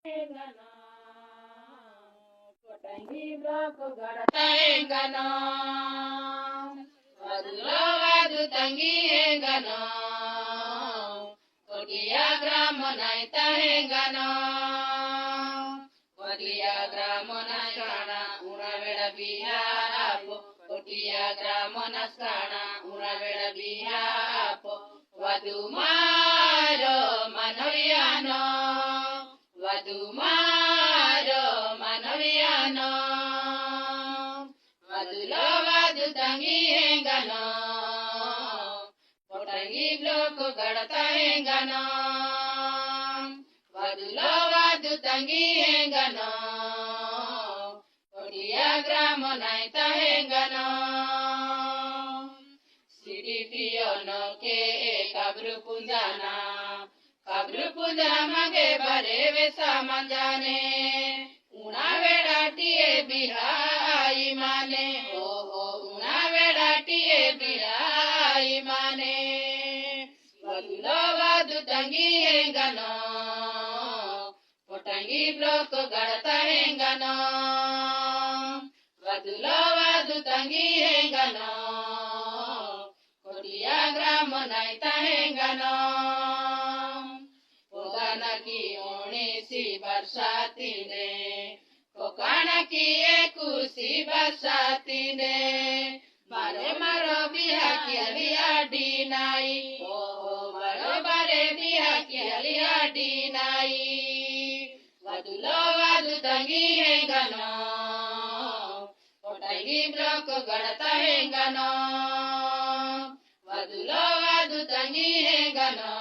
Engano, kotangi bloko garata engano, wadulo wadu tangi engano, kotia gramo naita engano, kotia gramo naskana uraveda bihapo, kotia gramo naskana uraveda bihapo, wadumaro manoviano. Wadumaro manoviano, wadulo wadu tangi engano, kotangi bloko garata engano, wadulo wadu tangi engano, kotia gramo naita engano, siripiono ke kabru punjana. Kabru punjana mage bareve samanjane, una vedatiye bihai mane, una vedatiye bihai mane, wadulo wadu tangi engano, kotangi bloko garata engano, wadulo wadu tangi engano, kotia gramo naita engano. Kokanaki onesi barsatine, kokanaki ekusi barsatine, mare maro bihaki aliadi nai, maro bare bihaki aliadi nai, wadulo wadu tangi engano, kotangi bloko garata engano, wadulo wadu tangi engano.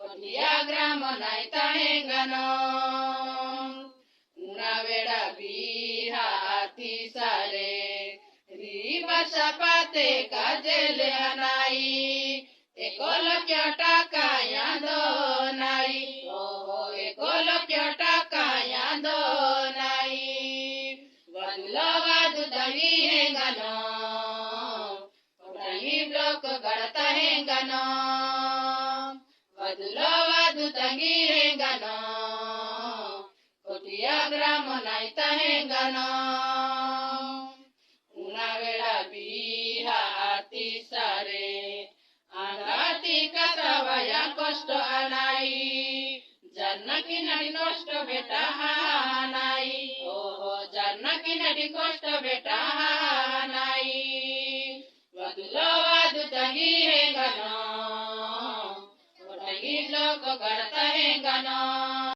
Kotia gramo naita engano, una veda biha atisare, riba sapate kajele anai, ekolo kyota kayando nai, ekolo kyota kayando nai, wadulo wadu tangi engano, kotangi bloko garata engano. Wadulo wadu tangi engano, kotia gramo naita engano, una veda biha atisare, angati kasavaya kosto anai, jannaki nadi nosto beta anai, jannaki nadi kosto beta anai, wadulo wadu tangi engano. Kotangi bloko garata engano.